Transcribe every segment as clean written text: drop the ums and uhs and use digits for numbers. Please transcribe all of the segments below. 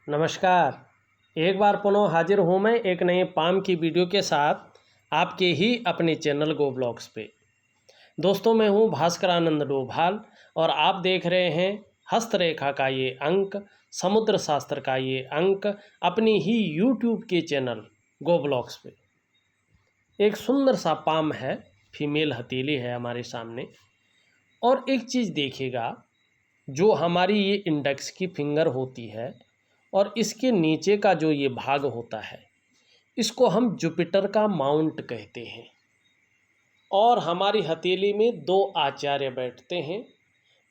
नमस्कार। एक बार पुनः हाजिर हूँ मैं एक नए पाम की वीडियो के साथ आपके ही अपने चैनल गो ब्लॉग्स पे। दोस्तों, मैं हूँ भास्कर आनंद डोभाल और आप देख रहे हैं हस्तरेखा का ये अंक, समुद्र शास्त्र का ये अंक अपनी ही यूट्यूब के चैनल गो ब्लॉग्स पे। एक सुंदर सा पाम है, फीमेल हथेली है हमारे सामने। और एक चीज़ देखिएगा, जो हमारी ये इंडेक्स की फिंगर होती है और इसके नीचे का जो ये भाग होता है, इसको हम जुपिटर का माउंट कहते हैं। और हमारी हथेली में दो आचार्य बैठते हैं,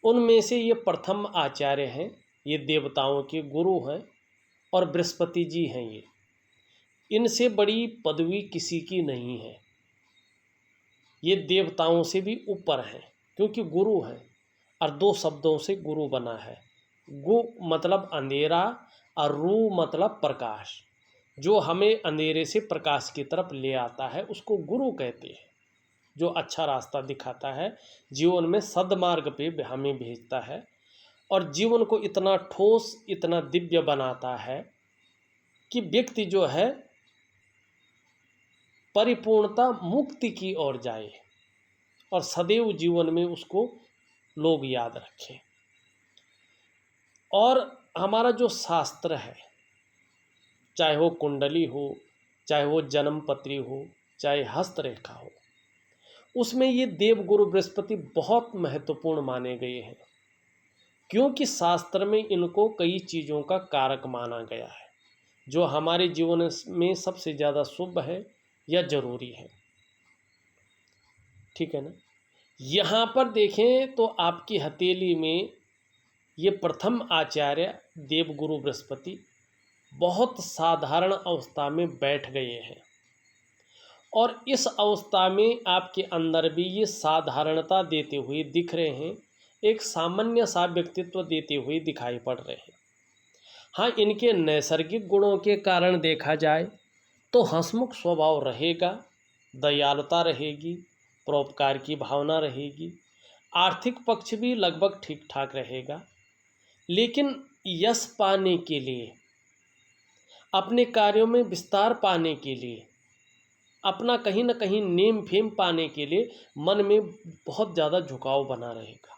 उनमें से ये प्रथम आचार्य हैं, ये देवताओं के गुरु हैं और बृहस्पति जी हैं। ये इनसे बड़ी पदवी किसी की नहीं है, ये देवताओं से भी ऊपर हैं क्योंकि गुरु हैं। और दो शब्दों से गुरु बना है। गु मतलब अंधेरा और रू मतलब प्रकाश। जो हमें अंधेरे से प्रकाश की तरफ ले आता है उसको गुरु कहते हैं। जो अच्छा रास्ता दिखाता है, जीवन में सद्मार्ग पे हमें भेजता है और जीवन को इतना ठोस, इतना दिव्य बनाता है कि व्यक्ति जो है परिपूर्णता मुक्ति की ओर जाए और सदैव जीवन में उसको लोग याद रखें। और हमारा जो शास्त्र है, चाहे वो कुंडली हो, चाहे वो जन्मपत्री हो, चाहे हस्तरेखा हो, उसमें ये देवगुरु बृहस्पति बहुत महत्वपूर्ण माने गए हैं क्योंकि शास्त्र में इनको कई चीज़ों का कारक माना गया है जो हमारे जीवन में सबसे ज़्यादा शुभ है या ज़रूरी है। ठीक है ना। यहाँ पर देखें तो आपकी हथेली में ये प्रथम आचार्य देवगुरु बृहस्पति बहुत साधारण अवस्था में बैठ गए हैं और इस अवस्था में आपके अंदर भी ये साधारणता देते हुए दिख रहे हैं, एक सामान्य सा व्यक्तित्व देते हुए दिखाई पड़ रहे हैं। हाँ, इनके नैसर्गिक गुणों के कारण देखा जाए तो हंसमुख स्वभाव रहेगा, दयालुता रहेगी, परोपकार की भावना रहेगी, आर्थिक पक्ष भी लगभग ठीक ठाक रहेगा। लेकिन यश पाने के लिए, अपने कार्यों में विस्तार पाने के लिए, अपना कहीं ना कहीं नेम फेम पाने के लिए मन में बहुत ज़्यादा झुकाव बना रहेगा।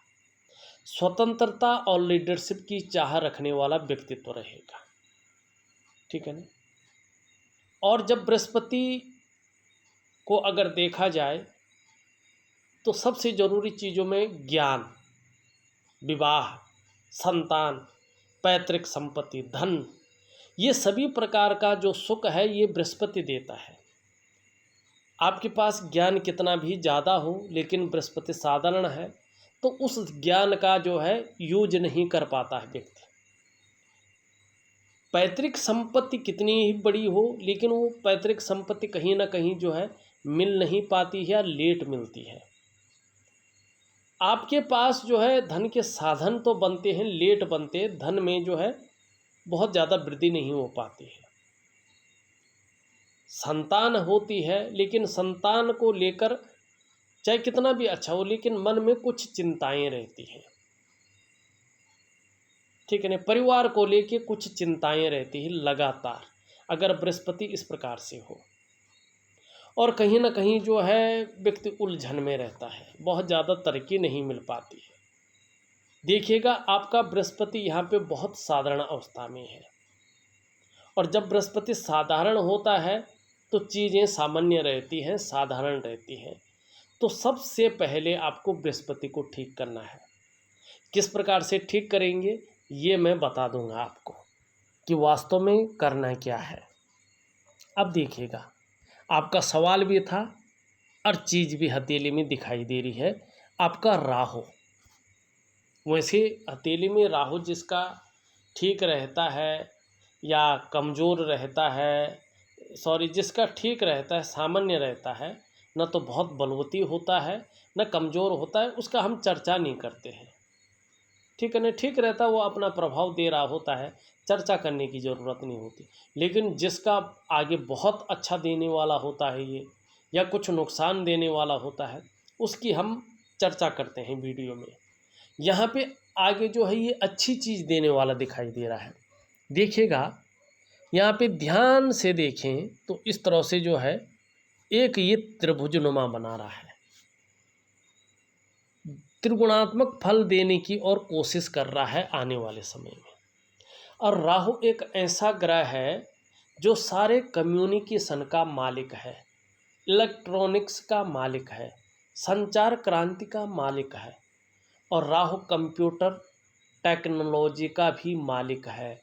स्वतंत्रता और लीडरशिप की चाह रखने वाला व्यक्तित्व रहेगा। ठीक है ना। और जब बृहस्पति को अगर देखा जाए तो सबसे ज़रूरी चीज़ों में ज्ञान, विवाह, संतान, पैतृक संपत्ति, धन, ये सभी प्रकार का जो सुख है ये बृहस्पति देता है। आपके पास ज्ञान कितना भी ज़्यादा हो लेकिन बृहस्पति साधारण है तो उस ज्ञान का जो है यूज नहीं कर पाता है व्यक्ति। पैतृक संपत्ति कितनी ही बड़ी हो लेकिन वो पैतृक संपत्ति कहीं ना कहीं जो है मिल नहीं पाती है या लेट मिलती है। आपके पास जो है धन के साधन तो बनते हैं, लेट बनते हैं, धन में जो है बहुत ज़्यादा वृद्धि नहीं हो पाती है। संतान होती है लेकिन संतान को लेकर चाहे कितना भी अच्छा हो लेकिन मन में कुछ चिंताएं रहती हैं। ठीक है ना। परिवार को लेके कुछ चिंताएं रहती हैं लगातार, अगर बृहस्पति इस प्रकार से हो। और कहीं ना कहीं जो है व्यक्ति उलझन में रहता है, बहुत ज़्यादा तरक्की नहीं मिल पाती है। देखिएगा आपका बृहस्पति यहाँ पे बहुत साधारण अवस्था में है और जब बृहस्पति साधारण होता है तो चीज़ें सामान्य रहती हैं, साधारण रहती हैं। तो सबसे पहले आपको बृहस्पति को ठीक करना है। किस प्रकार से ठीक करेंगे ये मैं बता दूंगा आपको कि वास्तव में करना क्या है। अब देखिएगा, आपका सवाल भी था और चीज़ भी हथेली में दिखाई दे रही है, आपका राहु। वैसे हथेली में राहु जिसका ठीक रहता है या कमज़ोर रहता है, जिसका ठीक रहता है, सामान्य रहता है, न तो बहुत बलवती होता है न कमज़ोर होता है, उसका हम चर्चा नहीं करते हैं। ठीक है ना। ठीक रहता है, वो अपना प्रभाव दे रहा होता है, चर्चा करने की ज़रूरत नहीं होती। लेकिन जिसका आगे बहुत अच्छा देने वाला होता है ये, या कुछ नुकसान देने वाला होता है, उसकी हम चर्चा करते हैं वीडियो में। यहाँ पे आगे जो है ये अच्छी चीज़ देने वाला दिखाई दे रहा है, देखिएगा यहाँ पे ध्यान से देखें तो इस तरह से जो है एक ये त्रिभुजनुमा बना रहा है, त्रिगुणात्मक फल देने की और कोशिश कर रहा है आने वाले समय में। और राहु एक ऐसा ग्रह है जो सारे कम्युनिकेशन का मालिक है, इलेक्ट्रॉनिक्स का मालिक है, संचार क्रांति का मालिक है, और राहु कंप्यूटर टेक्नोलॉजी का भी मालिक है।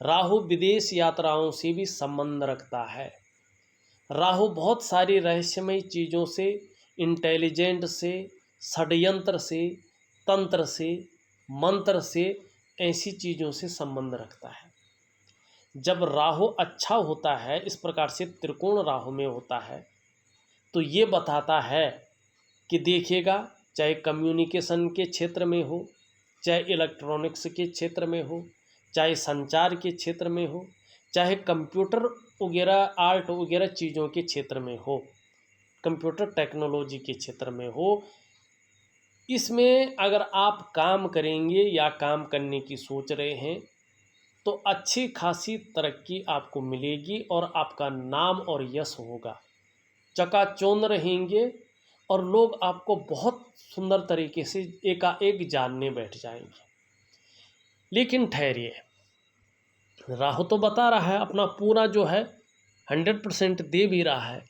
राहु विदेश यात्राओं से भी संबंध रखता है। राहु बहुत सारी रहस्यमय चीज़ों से, इंटेलिजेंट से, षड्यंत्र से, तंत्र से, मंत्र से, ऐसी चीज़ों से संबंध रखता है। जब राहु अच्छा होता है, इस प्रकार से त्रिकोण राहु में होता है, तो ये बताता है कि देखिएगा, चाहे कम्युनिकेशन के क्षेत्र में हो, चाहे इलेक्ट्रॉनिक्स के क्षेत्र में हो, चाहे संचार के क्षेत्र में हो, चाहे कंप्यूटर वगैरह आर्ट वगैरह चीज़ों के क्षेत्र में हो, कंप्यूटर टेक्नोलॉजी के क्षेत्र में हो, इसमें अगर आप काम करेंगे या काम करने की सोच रहे हैं तो अच्छी खासी तरक्की आपको मिलेगी और आपका नाम और यश होगा, चकाचौंध रहेंगे और लोग आपको बहुत सुंदर तरीके से एकाएक जानने बैठ जाएंगे। लेकिन ठहरिए, राहु तो बता रहा है अपना पूरा जो है 100% दे भी रहा है,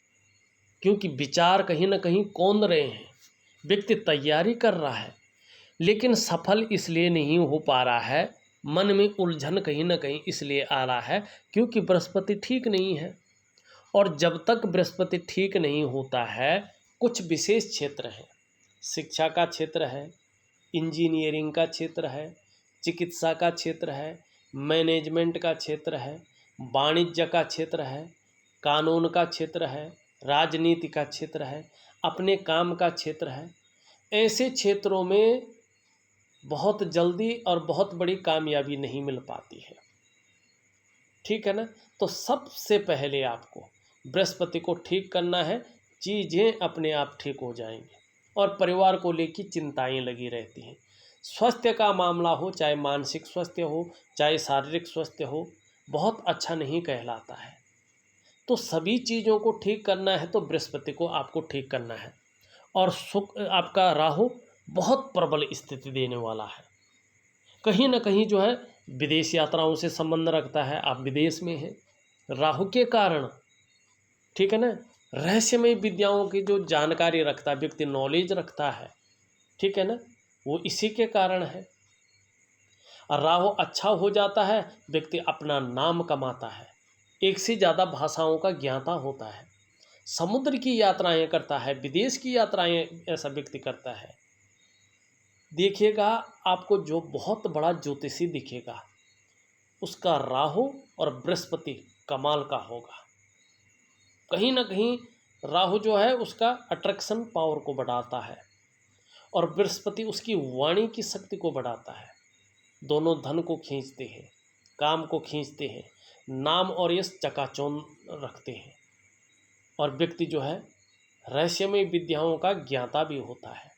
क्योंकि विचार कहीं ना कहीं कौंध रहे हैं, व्यक्ति तैयारी कर रहा है, लेकिन सफल इसलिए नहीं हो पा रहा है, मन में उलझन कहीं ना कहीं इसलिए आ रहा है क्योंकि बृहस्पति ठीक नहीं है। और जब तक बृहस्पति ठीक नहीं होता है, कुछ विशेष क्षेत्र हैं, शिक्षा का क्षेत्र है, इंजीनियरिंग का क्षेत्र है, चिकित्सा का क्षेत्र है, मैनेजमेंट का क्षेत्र है, वाणिज्य का क्षेत्र है, कानून का क्षेत्र है, राजनीति का क्षेत्र है, अपने काम का क्षेत्र है, ऐसे क्षेत्रों में बहुत जल्दी और बहुत बड़ी कामयाबी नहीं मिल पाती है। ठीक है ना। तो सबसे पहले आपको बृहस्पति को ठीक करना है, चीज़ें अपने आप ठीक हो जाएंगी। और परिवार को लेकर चिंताएं लगी रहती हैं। स्वास्थ्य का मामला हो, चाहे मानसिक स्वास्थ्य हो, चाहे शारीरिक स्वास्थ्य हो, बहुत अच्छा नहीं कहलाता है। तो सभी चीज़ों को ठीक करना है तो बृहस्पति को आपको ठीक करना है। और आपका राहु बहुत प्रबल स्थिति देने वाला है, कहीं ना कहीं जो है विदेश यात्राओं से संबंध रखता है, आप विदेश में हैं राहु के कारण। ठीक है ना। रहस्यमय विद्याओं की जो जानकारी रखता है व्यक्ति, नॉलेज रखता है, ठीक है ना, वो इसी के कारण है। और राहु अच्छा हो जाता है, व्यक्ति अपना नाम कमाता है, एक से ज़्यादा भाषाओं का ज्ञाता होता है, समुद्र की यात्राएं करता है, विदेश की यात्राएं ऐसा व्यक्ति करता है। देखिएगा, आपको जो बहुत बड़ा ज्योतिषी दिखेगा उसका राहु और बृहस्पति कमाल का होगा। कहीं ना कहीं राहु जो है उसका अट्रैक्शन पावर को बढ़ाता है और बृहस्पति उसकी वाणी की शक्ति को बढ़ाता है। दोनों धन को खींचते हैं, काम को खींचते हैं, नाम और यश चकाचौंध रखते हैं। और व्यक्ति जो है रहस्यमय विद्याओं का ज्ञाता भी होता है,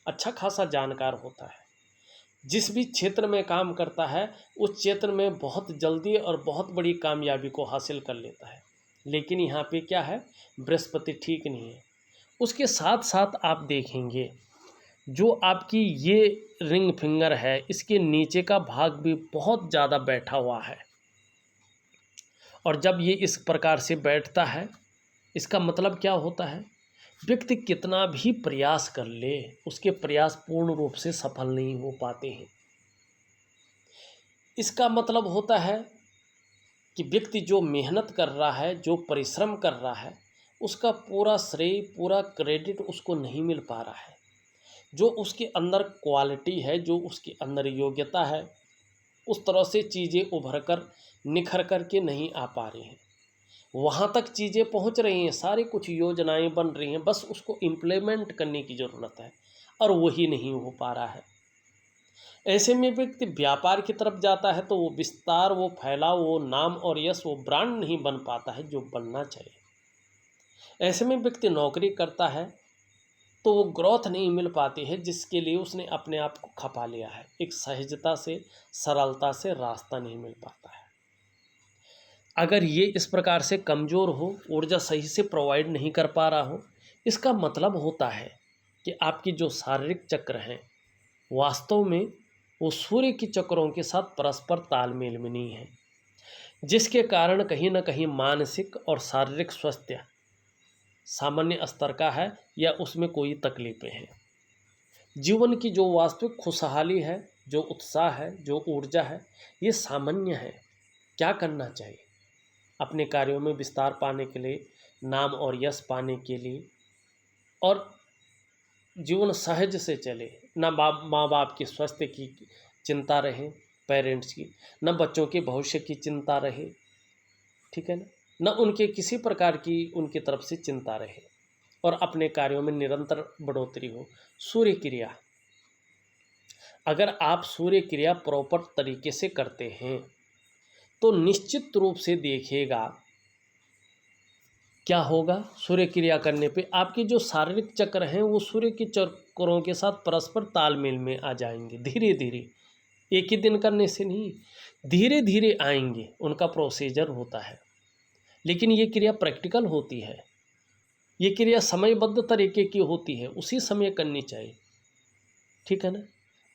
अच्छा खासा जानकार होता है। जिस भी क्षेत्र में काम करता है उस क्षेत्र में बहुत जल्दी और बहुत बड़ी कामयाबी को हासिल कर लेता है। लेकिन यहाँ पे क्या है, बृहस्पति ठीक नहीं है। उसके साथ साथ आप देखेंगे जो आपकी ये रिंग फिंगर है, इसके नीचे का भाग भी बहुत ज़्यादा बैठा हुआ है। और जब ये इस प्रकार से बैठता है, इसका मतलब क्या होता है, व्यक्ति कितना भी प्रयास कर ले, उसके प्रयास पूर्ण रूप से सफल नहीं हो पाते हैं। इसका मतलब होता है कि व्यक्ति जो मेहनत कर रहा है, जो परिश्रम कर रहा है, उसका पूरा श्रेय, पूरा क्रेडिट उसको नहीं मिल पा रहा है। जो उसके अंदर क्वालिटी है, जो उसके अंदर योग्यता है, उस तरह से चीज़ें उभर कर निखर कर के नहीं आ पा रही हैं। वहाँ तक चीज़ें पहुँच रही हैं, सारी कुछ योजनाएं बन रही हैं, बस उसको इम्प्लीमेंट करने की ज़रूरत है और वही नहीं हो पा रहा है। ऐसे में व्यक्ति व्यापार की तरफ जाता है तो वो विस्तार, वो फैलाव, वो नाम और यश, वो ब्रांड नहीं बन पाता है जो बनना चाहिए। ऐसे में व्यक्ति नौकरी करता है तो वो ग्रोथ नहीं मिल पाती है जिसके लिए उसने अपने आप को खपा लिया है। एक सहजता से, सरलता से रास्ता नहीं मिल पाता है। अगर ये इस प्रकार से कमज़ोर हो, ऊर्जा सही से प्रोवाइड नहीं कर पा रहा हो, इसका मतलब होता है कि आपकी जो शारीरिक चक्र हैं वास्तव में वो सूर्य के चक्रों के साथ परस्पर तालमेल में नहीं है, जिसके कारण कहीं न कहीं मानसिक और शारीरिक स्वास्थ्य सामान्य स्तर का है या उसमें कोई तकलीफ़ें हैं। जीवन की जो वास्तविक खुशहाली है, जो उत्साह है, जो ऊर्जा है, ये सामान्य है। क्या करना चाहिए? अपने कार्यों में विस्तार पाने के लिए, नाम और यश पाने के लिए और जीवन सहज से चले, ना माँ बाप के स्वास्थ्य की चिंता रहे, पेरेंट्स की, न बच्चों के भविष्य की चिंता रहे, ठीक है ना, न उनके किसी प्रकार की उनकी तरफ से चिंता रहे और अपने कार्यों में निरंतर बढ़ोतरी हो। सूर्य क्रिया, अगर आप सूर्य क्रिया प्रॉपर तरीके से करते हैं तो निश्चित रूप से देखिएगा क्या होगा। सूर्य क्रिया करने पे आपके जो शारीरिक चक्र हैं वो सूर्य के चक्रों के साथ परस्पर तालमेल में आ जाएंगे। धीरे धीरे, एक ही दिन करने से नहीं, धीरे धीरे आएंगे। उनका प्रोसीजर होता है, लेकिन ये क्रिया प्रैक्टिकल होती है। ये क्रिया समयबद्ध तरीके की होती है, उसी समय करनी चाहिए, ठीक है ना।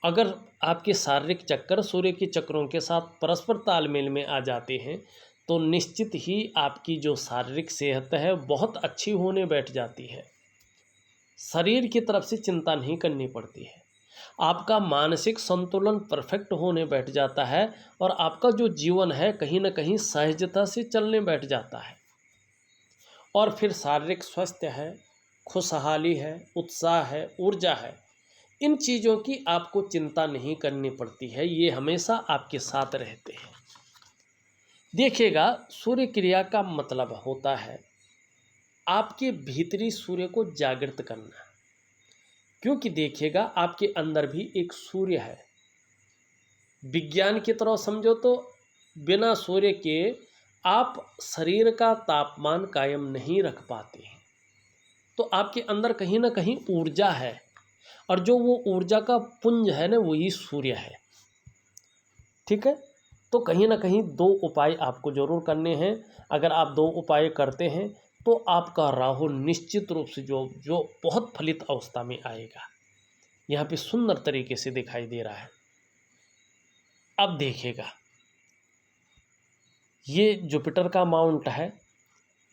अगर आपके शारीरिक चक्कर सूर्य के चक्रों के साथ परस्पर तालमेल में आ जाते हैं तो निश्चित ही आपकी जो शारीरिक सेहत है बहुत अच्छी होने बैठ जाती है। शरीर की तरफ से चिंता नहीं करनी पड़ती है, आपका मानसिक संतुलन परफेक्ट होने बैठ जाता है और आपका जो जीवन है कहीं ना कहीं सहजता से चलने बैठ जाता है। और फिर शारीरिक स्वास्थ्य है, खुशहाली है, उत्साह है, ऊर्जा है, इन चीज़ों की आपको चिंता नहीं करनी पड़ती है, ये हमेशा आपके साथ रहते हैं। देखिएगा, सूर्य क्रिया का मतलब होता है आपके भीतरी सूर्य को जागृत करना, क्योंकि देखिएगा आपके अंदर भी एक सूर्य है। विज्ञान की तरह समझो तो बिना सूर्य के आप शरीर का तापमान कायम नहीं रख पाते हैं। तो आपके अंदर कहीं ना कहीं ऊर्जा है और जो वो ऊर्जा का पुंज है ना, वही सूर्य है, ठीक है। तो कहीं ना कहीं दो उपाय आपको जरूर करने हैं। अगर आप दो उपाय करते हैं तो आपका राहु निश्चित रूप से जो जो बहुत फलित अवस्था में आएगा। यहाँ पे सुंदर तरीके से दिखाई दे रहा है। अब देखिएगा, ये जुपिटर का माउंट है,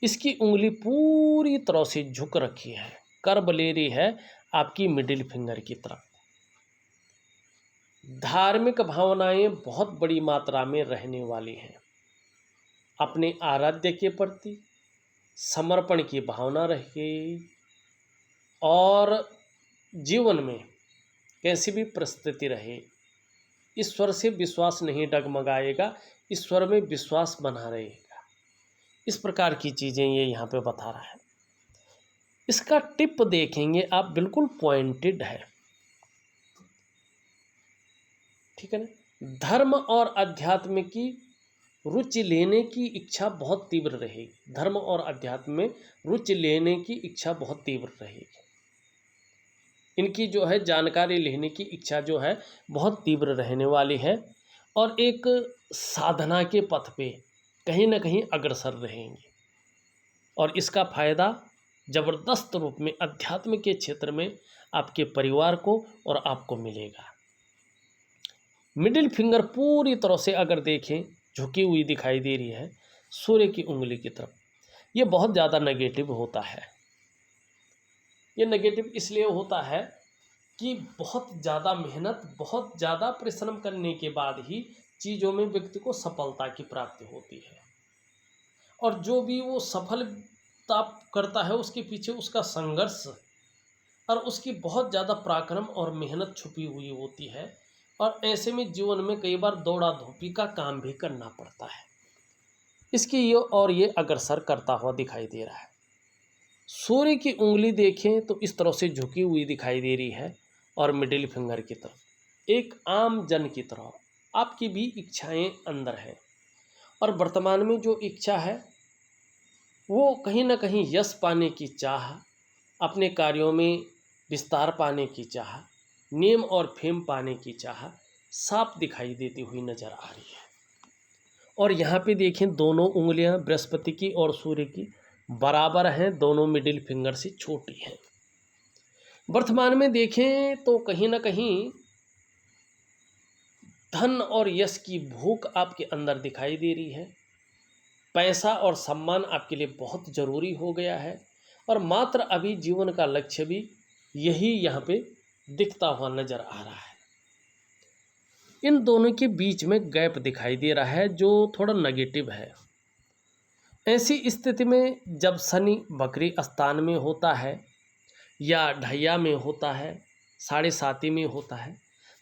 इसकी उंगली पूरी तरह से झुक रखी है, कर्ब ले रही है आपकी मिडिल फिंगर की तरफ। धार्मिक भावनाएं बहुत बड़ी मात्रा में रहने वाली हैं। अपने आराध्य के प्रति समर्पण की भावना रहेगी और जीवन में कैसी भी परिस्थिति रहे, ईश्वर से विश्वास नहीं डगमगाएगा, ईश्वर में विश्वास बना रहेगा। इस प्रकार की चीज़ें ये यहाँ पे बता रहा है। इसका टिप देखेंगे आप, बिल्कुल पॉइंटेड है, ठीक है ना। धर्म और अध्यात्म की रुचि लेने की इच्छा बहुत तीव्र रहेगी। धर्म और अध्यात्म में रुचि लेने की इच्छा बहुत तीव्र रहेगी। इनकी जो है जानकारी लेने की इच्छा जो है बहुत तीव्र रहने वाली है और एक साधना के पथ पे कहीं ना कहीं अग्रसर रहेंगे और इसका फायदा जबरदस्त रूप में अध्यात्म के क्षेत्र में आपके परिवार को और आपको मिलेगा। मिडिल फिंगर पूरी तरह से अगर देखें झुकी हुई दिखाई दे रही है सूर्य की उंगली की तरफ। ये बहुत ज़्यादा नेगेटिव होता है। ये नेगेटिव इसलिए होता है कि बहुत ज़्यादा मेहनत, बहुत ज़्यादा परिश्रम करने के बाद ही चीज़ों में व्यक्ति को सफलता की प्राप्ति होती है और जो भी वो सफलता करता है उसके पीछे उसका संघर्ष और उसकी बहुत ज़्यादा पराक्रम और मेहनत छुपी हुई होती है और ऐसे में जीवन में कई बार दौड़ा धूपी का काम भी करना पड़ता है। इसकी ये अग्रसर करता हुआ दिखाई दे रहा है। सूर्य की उंगली देखें तो इस तरह से झुकी हुई दिखाई दे रही है और मिडिल फिंगर की तरफ एक आम जन की तरह आपकी भी इच्छाएं अंदर हैं और वर्तमान में जो इच्छा है वो कहीं ना कहीं यश पाने की चाह, अपने कार्यों में विस्तार पाने की चाह, नेम और फेम पाने की चाह साफ दिखाई देती हुई नजर आ रही है और यहाँ पे देखें दोनों उंगलियां बृहस्पति की और सूर्य की बराबर हैं, दोनों मिडिल फिंगर से छोटी हैं। वर्तमान में देखें तो कहीं ना कहीं धन और यश की भूख आपके अंदर दिखाई दे रही है। पैसा और सम्मान आपके लिए बहुत ज़रूरी हो गया है और मात्र अभी जीवन का लक्ष्य भी यही यहाँ पे दिखता हुआ नज़र आ रहा है। इन दोनों के बीच में गैप दिखाई दे रहा है जो थोड़ा नेगेटिव है। ऐसी स्थिति में जब शनि बकरी स्थान में होता है या ढैया में होता है, साढ़े साती में होता है,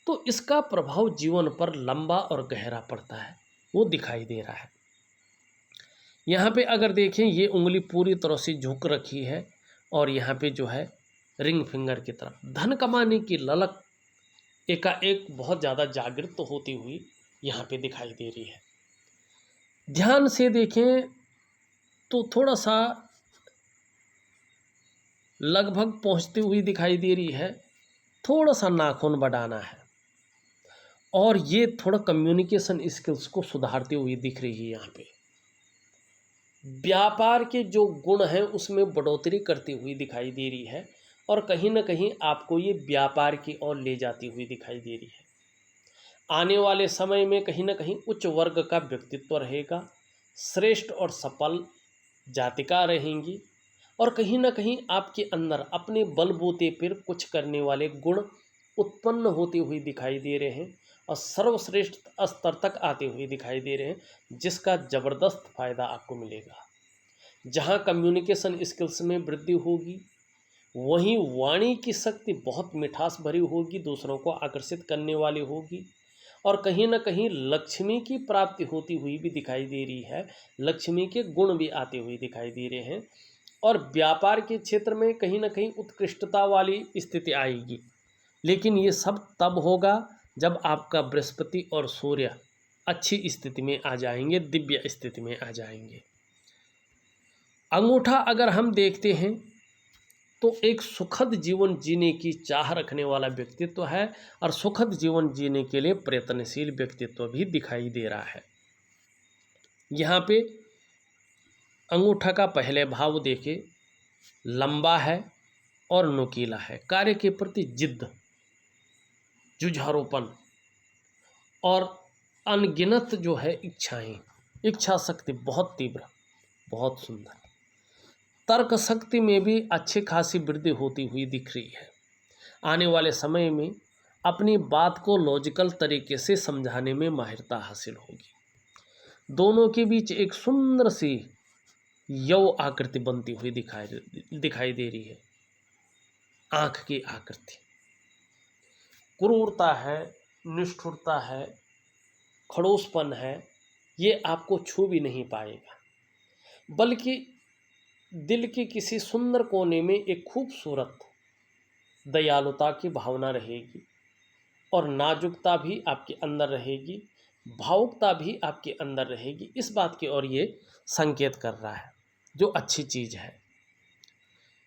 तो इसका प्रभाव जीवन पर लंबा और गहरा पड़ता है, वो दिखाई दे रहा है। यहाँ पे अगर देखें ये उंगली पूरी तरह से झुक रखी है और यहाँ पे जो है रिंग फिंगर की तरफ धन कमाने की ललक एकाएक बहुत ज़्यादा जागृत होती हुई यहाँ पे दिखाई दे रही है। ध्यान से देखें तो थोड़ा सा लगभग पहुँचती हुई दिखाई दे रही है, थोड़ा सा नाखून बढ़ाना है और ये थोड़ा कम्युनिकेशन स्किल्स को सुधारती हुई दिख रही है। यहाँ पे व्यापार के जो गुण हैं उसमें बढ़ोतरी करती हुई दिखाई दे रही है और कहीं ना कहीं आपको ये व्यापार की ओर ले जाती हुई दिखाई दे रही है। आने वाले समय में कहीं ना कहीं उच्च वर्ग का व्यक्तित्व रहेगा, श्रेष्ठ और सफल जातिका रहेंगी और कहीं ना कहीं आपके अंदर अपने बलबूते पर कुछ करने वाले गुण उत्पन्न होते हुए दिखाई दे रहे हैं और सर्वश्रेष्ठ स्तर तक आते हुए दिखाई दे रहे हैं, जिसका ज़बरदस्त फ़ायदा आपको मिलेगा। जहां कम्युनिकेशन स्किल्स में वृद्धि होगी वहीं वाणी की शक्ति बहुत मिठास भरी होगी, दूसरों को आकर्षित करने वाली होगी और कहीं ना कहीं लक्ष्मी की प्राप्ति होती हुई भी दिखाई दे रही है, लक्ष्मी के गुण भी आते हुए दिखाई दे रहे हैं और व्यापार के क्षेत्र में कहीं ना कहीं उत्कृष्टता वाली स्थिति आएगी। लेकिन ये सब तब होगा जब आपका बृहस्पति और सूर्य अच्छी स्थिति में आ जाएंगे, दिव्य स्थिति में आ जाएंगे। अंगूठा अगर हम देखते हैं तो एक सुखद जीवन जीने की चाह रखने वाला व्यक्तित्व है और सुखद जीवन जीने के लिए प्रयत्नशील व्यक्तित्व भी दिखाई दे रहा है। यहाँ पे अंगूठा का पहले भाव देखें, लंबा है और नुकीला है, कार्य के प्रति जिद्द, जुझारूपन और अनगिनत जो है इच्छाएं, इच्छा शक्ति बहुत तीव्र, बहुत सुंदर। तर्क शक्ति में भी अच्छी खासी वृद्धि होती हुई दिख रही है। आने वाले समय में अपनी बात को लॉजिकल तरीके से समझाने में माहिरता हासिल होगी। दोनों के बीच एक सुंदर सी यव आकृति बनती हुई दिखाई दे रही है। आँख की आकृति, क्रूरता है, निष्ठुरता है, खड़ूसपन है, ये आपको छू भी नहीं पाएगा, बल्कि दिल के किसी सुंदर कोने में एक खूबसूरत दयालुता की भावना रहेगी और नाजुकता भी आपके अंदर रहेगी, भावुकता भी आपके अंदर रहेगी। इस बात की ओर ये संकेत कर रहा है, जो अच्छी चीज़ है।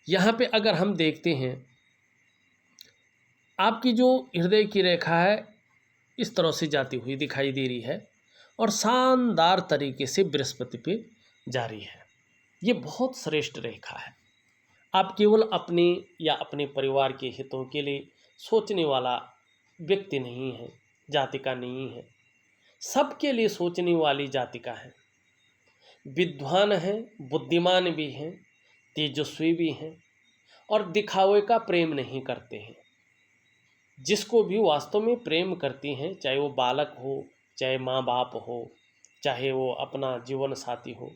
यहाँ पे अगर हम देखते हैं, आपकी जो हृदय की रेखा है इस तरह से जाती हुई दिखाई दे रही है और शानदार तरीके से बृहस्पति पे जा रही है। ये बहुत श्रेष्ठ रेखा है। आप केवल अपने या अपने परिवार के हितों के लिए सोचने वाला व्यक्ति नहीं है, जातिका नहीं है, सबके लिए सोचने वाली जातिका है। विद्वान हैं, बुद्धिमान भी हैं, तेजस्वी भी हैं और दिखावे का प्रेम नहीं करते हैं। जिसको भी वास्तव में प्रेम करती हैं, चाहे वो बालक हो, चाहे माँ बाप हो, चाहे वो अपना जीवन साथी हो,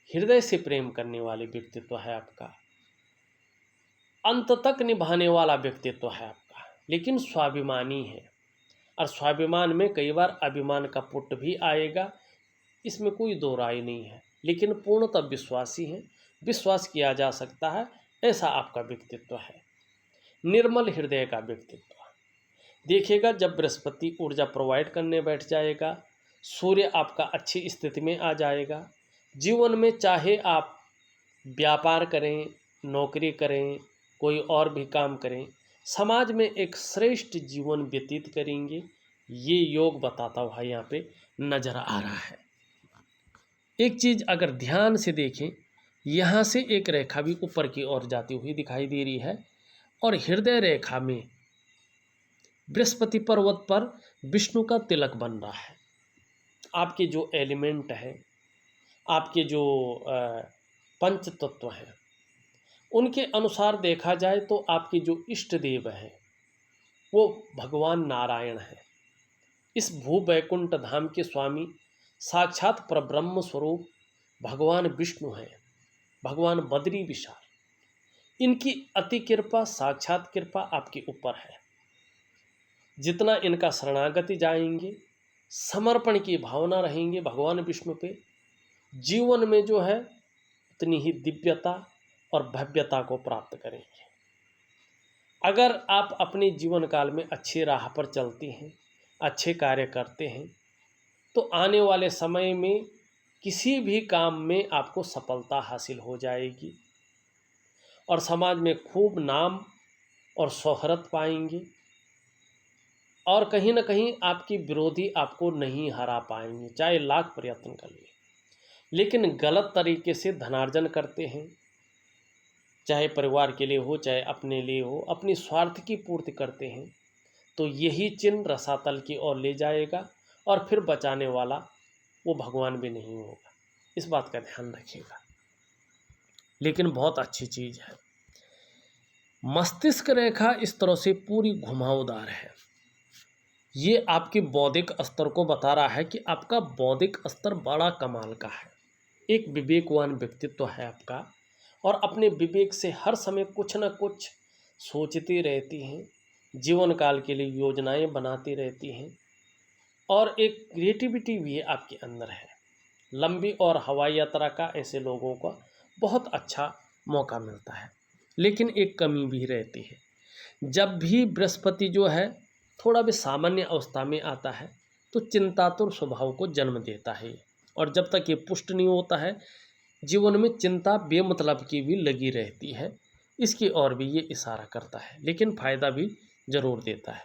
हृदय से प्रेम करने वाले व्यक्तित्व है आपका, अंत तक निभाने वाला व्यक्तित्व है आपका, लेकिन स्वाभिमानी है और स्वाभिमान में कई बार अभिमान का पुट भी आएगा, इसमें कोई दो राय नहीं है, लेकिन पूर्णतः विश्वासी है, विश्वास किया जा सकता है, ऐसा आपका व्यक्तित्व है। निर्मल हृदय का व्यक्तित्व देखिएगा। जब बृहस्पति ऊर्जा प्रोवाइड करने बैठ जाएगा, सूर्य आपका अच्छी स्थिति में आ जाएगा, जीवन में चाहे आप व्यापार करें, नौकरी करें, कोई और भी काम करें, समाज में एक श्रेष्ठ जीवन व्यतीत करेंगे, ये योग बताता हुआ यहाँ पे नजर आ रहा है। एक चीज़ अगर ध्यान से देखें, यहाँ से एक रेखा भी ऊपर की ओर जाती हुई दिखाई दे रही है और हृदय रेखा में बृहस्पति पर्वत पर विष्णु का तिलक बन रहा है। आपके जो एलिमेंट है, आपके जो पंच तत्व हैं, उनके अनुसार देखा जाए तो आपके जो इष्ट देव हैं वो भगवान नारायण हैं। इस भू वैकुंठ धाम के स्वामी साक्षात परब्रह्म स्वरूप भगवान विष्णु हैं, भगवान बद्री विशाल। इनकी अति कृपा, साक्षात कृपा आपके ऊपर है। जितना इनका शरणागति जाएंगे, समर्पण की भावना रहेंगे भगवान विष्णु पे, जीवन में जो है उतनी ही दिव्यता और भव्यता को प्राप्त करेंगे। अगर आप अपने जीवन काल में अच्छी राह पर चलते हैं, अच्छे कार्य करते हैं, तो आने वाले समय में किसी भी काम में आपको सफलता हासिल हो जाएगी और समाज में खूब नाम और शोहरत पाएंगे और कहीं ना कहीं आपकी विरोधी आपको नहीं हरा पाएंगे, चाहे लाख प्रयत्न कर लिए। लेकिन गलत तरीके से धनार्जन करते हैं, चाहे परिवार के लिए हो चाहे अपने लिए हो, अपनी स्वार्थ की पूर्ति करते हैं, तो यही चिन्ह रसातल की ओर ले जाएगा और फिर बचाने वाला वो भगवान भी नहीं होगा। इस बात का ध्यान रखिएगा। लेकिन बहुत अच्छी चीज़ है, मस्तिष्क रेखा इस तरह से पूरी घुमावदार है। ये आपके बौद्धिक स्तर को बता रहा है कि आपका बौद्धिक स्तर बड़ा कमाल का है। एक विवेकवान व्यक्तित्व है आपका और अपने विवेक से हर समय कुछ न कुछ सोचती रहती हैं, जीवन काल के लिए योजनाएं बनाती रहती हैं और एक क्रिएटिविटी भी आपके अंदर है। लंबी और हवाई यात्रा का ऐसे लोगों का बहुत अच्छा मौका मिलता है। लेकिन एक कमी भी रहती है, जब भी बृहस्पति जो है थोड़ा भी सामान्य अवस्था में आता है तो चिंतातुर स्वभाव को जन्म देता है और जब तक ये पुष्ट नहीं होता है जीवन में चिंता बेमतलब की भी लगी रहती है। इसकी ओर भी ये इशारा करता है, लेकिन फ़ायदा भी ज़रूर देता है।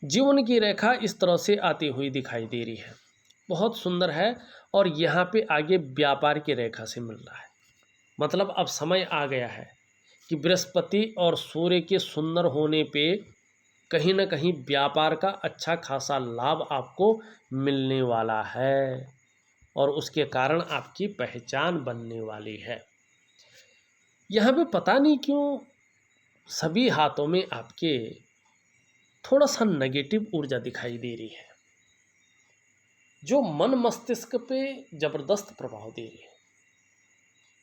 जीवन की रेखा इस तरह से आती हुई दिखाई दे रही है, बहुत सुंदर है और यहाँ पे आगे व्यापार की रेखा से मिल रहा है। मतलब अब समय आ गया है कि बृहस्पति और सूर्य के सुंदर होने पे कहीं ना कहीं व्यापार का अच्छा खासा लाभ आपको मिलने वाला है और उसके कारण आपकी पहचान बनने वाली है। यहाँ पे पता नहीं क्यों सभी हाथों में आपके थोड़ा सा नेगेटिव ऊर्जा दिखाई दे रही है, जो मन मस्तिष्क पे ज़बरदस्त प्रभाव दे रही है।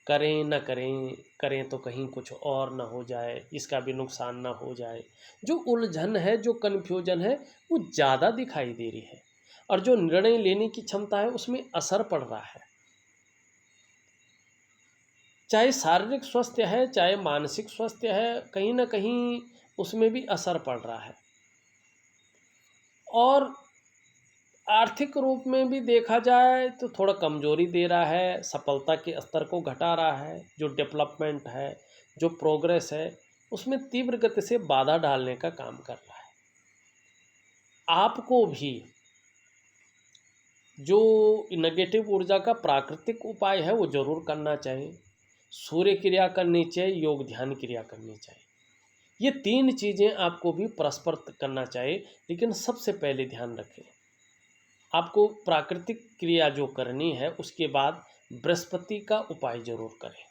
करें न करें, करें तो कहीं कुछ और ना हो जाए, इसका भी नुकसान ना हो जाए। जो उलझन है, जो कन्फ्यूजन है, वो ज़्यादा दिखाई दे रही है और जो निर्णय लेने की क्षमता है उसमें असर पड़ रहा है। चाहे शारीरिक स्वास्थ्य है चाहे मानसिक स्वास्थ्य है, कहीं ना कहीं उसमें भी असर पड़ रहा है। और आर्थिक रूप में भी देखा जाए तो थोड़ा कमजोरी दे रहा है, सफलता के स्तर को घटा रहा है। जो डेवलपमेंट है, जो प्रोग्रेस है, उसमें तीव्र गति से बाधा डालने का काम कर रहा है। आपको भी जो नेगेटिव ऊर्जा का प्राकृतिक उपाय है वो जरूर करना चाहिए। सूर्य क्रिया करनी चाहिए, योग ध्यान क्रिया करनी चाहिए। ये तीन चीज़ें आपको भी परस्पर करना चाहिए। लेकिन सबसे पहले ध्यान रखें, आपको प्राकृतिक क्रिया जो करनी है उसके बाद बृहस्पति का उपाय जरूर करें।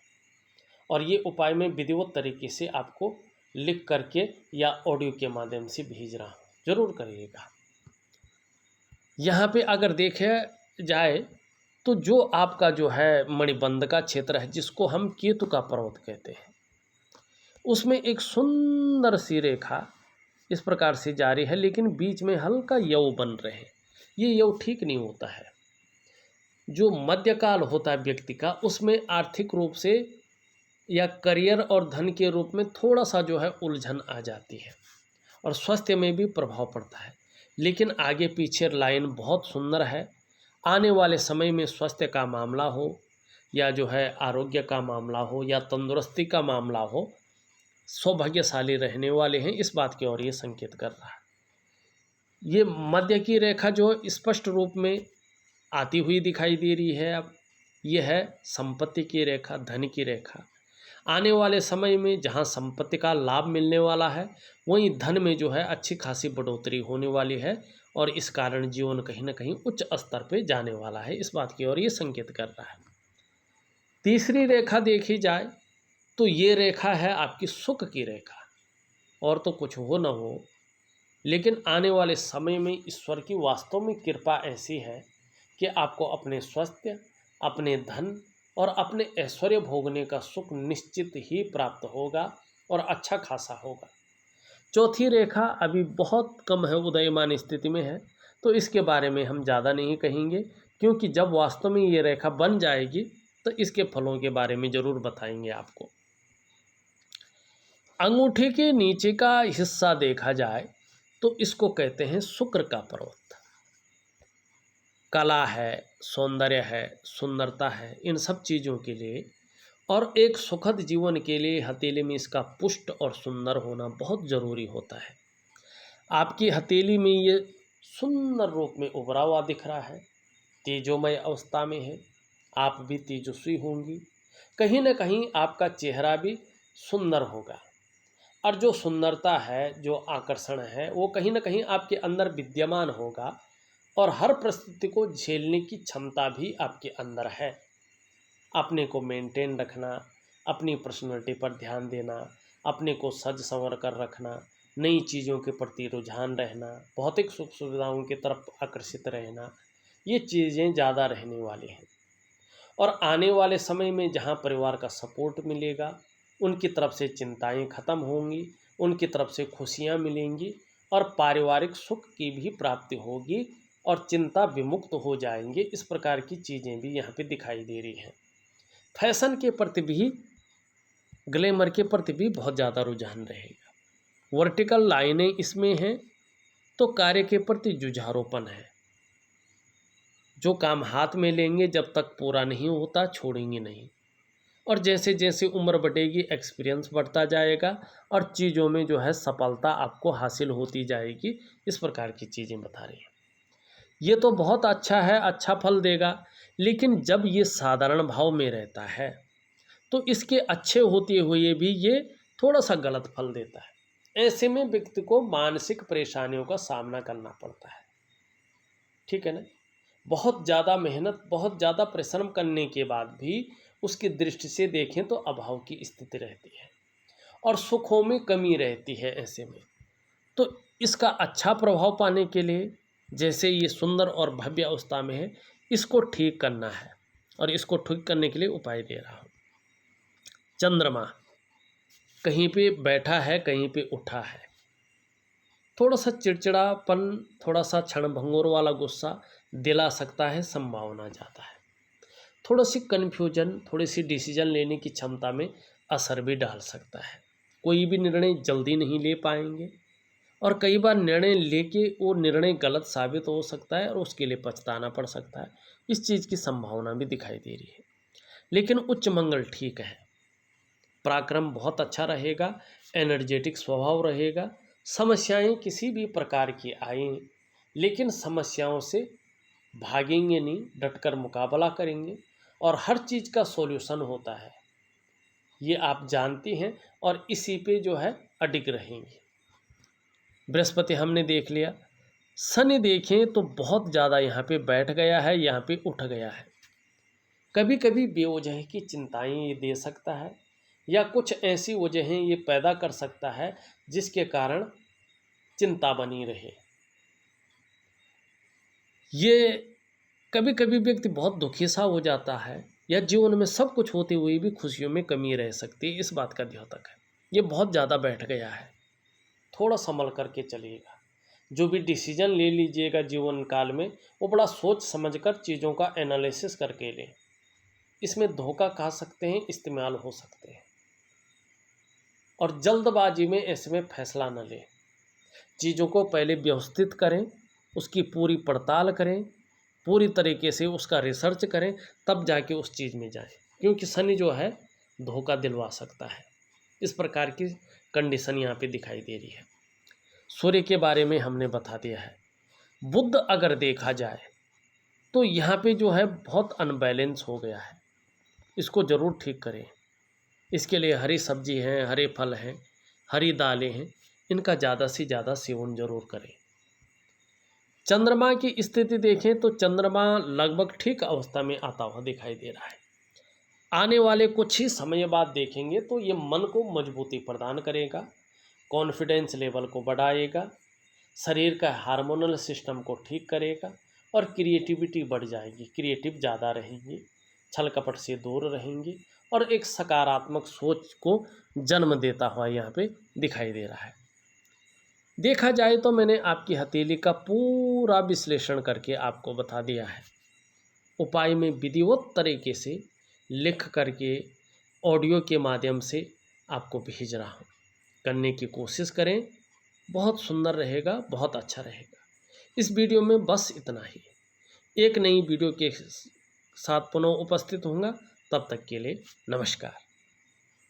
और ये उपाय मैं विधिवत तरीके से आपको लिख करके या ऑडियो के माध्यम से भेज रहा हूँ, जरूर करिएगा। यहाँ पे अगर देखे जाए तो जो आपका जो है मणिबंध का क्षेत्र है, जिसको हम केतु का पर्वत कहते हैं, उसमें एक सुंदर सी रेखा इस प्रकार से जारी है, लेकिन बीच में हल्का यव बन रहे हैं। ये यव ठीक नहीं होता है। जो मध्यकाल होता है व्यक्ति का, उसमें आर्थिक रूप से या करियर और धन के रूप में थोड़ा सा जो है उलझन आ जाती है और स्वास्थ्य में भी प्रभाव पड़ता है। लेकिन आगे पीछे लाइन बहुत सुंदर है। आने वाले समय में स्वास्थ्य का मामला हो या जो है आरोग्य का मामला हो या तंदुरुस्ती का मामला हो, सौभाग्यशाली रहने वाले हैं, इस बात की ओर ये संकेत कर रहा है। ये मध्य की रेखा जो स्पष्ट रूप में आती हुई दिखाई दे रही है अब, ये है संपत्ति की रेखा, धन की रेखा। आने वाले समय में जहाँ संपत्ति का लाभ मिलने वाला है, वहीं धन में जो है अच्छी खासी बढ़ोतरी होने वाली है और इस कारण जीवन कहीं ना कहीं उच्च स्तर पे जाने वाला है, इस बात की ओर ये संकेत कर रहा है। तीसरी रेखा देखी जाए तो ये रेखा है आपकी सुख की रेखा। और तो कुछ हो न हो, लेकिन आने वाले समय में ईश्वर की वास्तव में कृपा ऐसी है कि आपको अपने स्वास्थ्य, अपने धन और अपने ऐश्वर्य भोगने का सुख निश्चित ही प्राप्त होगा और अच्छा खासा होगा। चौथी रेखा अभी बहुत कम है, उदयमान स्थिति में है, तो इसके बारे में हम ज़्यादा नहीं कहेंगे, क्योंकि जब वास्तव में ये रेखा बन जाएगी तो इसके फलों के बारे में ज़रूर बताएंगे आपको। अंगूठे के नीचे का हिस्सा देखा जाए तो इसको कहते हैं शुक्र का पर्वत। कला है, सौंदर्य है, सुंदरता है, इन सब चीज़ों के लिए और एक सुखद जीवन के लिए हथेली में इसका पुष्ट और सुंदर होना बहुत ज़रूरी होता है। आपकी हथेली में ये सुंदर रूप में उभरा हुआ दिख रहा है, तेजोमय अवस्था में है, आप भी तेजस्वी होंगी, कहीं ना कहीं आपका चेहरा भी सुंदर होगा और जो सुंदरता है, जो आकर्षण है, वो कहीं ना कहीं आपके अंदर विद्यमान होगा और हर परिस्थिति को झेलने की क्षमता भी आपके अंदर है। अपने को मेंटेन रखना, अपनी पर्सनैलिटी पर ध्यान देना, अपने को सज संवर कर रखना, नई चीज़ों के प्रति रुझान रहना, भौतिक सुख सुविधाओं की तरफ आकर्षित रहना, ये चीज़ें ज़्यादा रहने वाली हैं। और आने वाले समय में जहाँ परिवार का सपोर्ट मिलेगा, उनकी तरफ से चिंताएं खत्म होंगी, उनकी तरफ से खुशियाँ मिलेंगी और पारिवारिक सुख की भी प्राप्ति होगी और चिंता विमुक्त हो जाएंगे। इस प्रकार की चीज़ें भी यहाँ पे दिखाई दे रही हैं। फैशन के प्रति भी, ग्लैमर के प्रति भी बहुत ज़्यादा रुझान रहेगा। वर्टिकल लाइनें इसमें हैं तो कार्य के प्रति जुझारूपन है। जो काम हाथ में लेंगे जब तक पूरा नहीं होता छोड़ेंगे नहीं, और जैसे जैसे उम्र बढ़ेगी एक्सपीरियंस बढ़ता जाएगा और चीज़ों में जो है सफलता आपको हासिल होती जाएगी। इस प्रकार की चीज़ें बता रही हैं। ये तो बहुत अच्छा है, अच्छा फल देगा, लेकिन जब ये साधारण भाव में रहता है तो इसके अच्छे होते हुए भी ये थोड़ा सा गलत फल देता है। ऐसे में व्यक्ति को मानसिक परेशानियों का सामना करना पड़ता है। ठीक है ना। बहुत ज़्यादा मेहनत, बहुत ज़्यादा परिश्रम करने के बाद भी उसकी दृष्टि से देखें तो अभाव की स्थिति रहती है और सुखों में कमी रहती है। ऐसे में तो इसका अच्छा प्रभाव पाने के लिए, जैसे ये सुंदर और भव्य अवस्था में है, इसको ठीक करना है और इसको ठीक करने के लिए उपाय दे रहा हूँ। चंद्रमा कहीं पे बैठा है, कहीं पे उठा है, थोड़ा सा चिड़चिड़ापन, थोड़ा सा क्षणभंगुर वाला गुस्सा दिला सकता है, संभावना ज़्यादा है। थोड़ा सी कन्फ्यूजन, थोड़ी सी डिसीजन लेने की क्षमता में असर भी डाल सकता है। कोई भी निर्णय जल्दी नहीं ले पाएंगे और कई बार निर्णय लेके वो निर्णय गलत साबित हो सकता है और उसके लिए पछताना पड़ सकता है। इस चीज़ की संभावना भी दिखाई दे रही है। लेकिन उच्च मंगल ठीक है, पराक्रम बहुत अच्छा रहेगा, एनर्जेटिक स्वभाव रहेगा। समस्याएं किसी भी प्रकार की आएँ, लेकिन समस्याओं से भागेंगे नहीं, डटकर मुकाबला करेंगे और हर चीज़ का सॉल्यूशन होता है, ये आप जानती हैं और इसी पे जो है अडिग रहेंगे। बृहस्पति हमने देख लिया। शनि देखें तो बहुत ज़्यादा यहाँ पे बैठ गया है, यहाँ पे उठ गया है। कभी कभी बेवजह की चिंताएं ये दे सकता है या कुछ ऐसी वजहें ये पैदा कर सकता है जिसके कारण चिंता बनी रहे। ये कभी कभी व्यक्ति बहुत दुखी सा हो जाता है या जीवन में सब कुछ होते हुए भी खुशियों में कमी रह सकती है, इस बात का द्योतक है। ये बहुत ज़्यादा बैठ गया है, थोड़ा संभल करके चलिएगा। जो भी डिसीजन ले लीजिएगा जीवन काल में, वो बड़ा सोच समझकर चीज़ों का एनालिसिस करके लें। इसमें धोखा खा सकते हैं, इस्तेमाल हो सकते हैं और जल्दबाजी में ऐसे में फैसला न लें। चीज़ों को पहले व्यवस्थित करें, उसकी पूरी पड़ताल करें, पूरी तरीके से उसका रिसर्च करें, तब जाके उस चीज़ में जाएं, क्योंकि शनि जो है धोखा दिलवा सकता है। इस प्रकार की कंडीशन यहाँ पे दिखाई दे रही है। सूर्य के बारे में हमने बता दिया है। बुध अगर देखा जाए तो यहाँ पे जो है बहुत अनबैलेंस हो गया है, इसको ज़रूर ठीक करें। इसके लिए हरी सब्जी हैं, हरे फल हैं, हरी दालें हैं, इनका ज़्यादा से ज़्यादा सेवन जरूर करें। चंद्रमा की स्थिति देखें तो चंद्रमा लगभग ठीक अवस्था में आता हुआ दिखाई दे रहा है। आने वाले कुछ ही समय बाद देखेंगे तो ये मन को मजबूती प्रदान करेगा, कॉन्फिडेंस लेवल को बढ़ाएगा, शरीर का हार्मोनल सिस्टम को ठीक करेगा और क्रिएटिविटी बढ़ जाएगी, क्रिएटिव ज़्यादा रहेंगे, छल कपट से दूर रहेंगे और एक सकारात्मक सोच को जन्म देता हुआ यहाँ पे दिखाई दे रहा है। देखा जाए तो मैंने आपकी हथेली का पूरा विश्लेषण करके आपको बता दिया है। उपाय में विधिवत तरीके से लिख करके ऑडियो के माध्यम से आपको भेज रहा हूँ, करने की कोशिश करें, बहुत सुंदर रहेगा, बहुत अच्छा रहेगा। इस वीडियो में बस इतना ही। एक नई वीडियो के साथ पुनः उपस्थित होऊंगा, तब तक के लिए नमस्कार।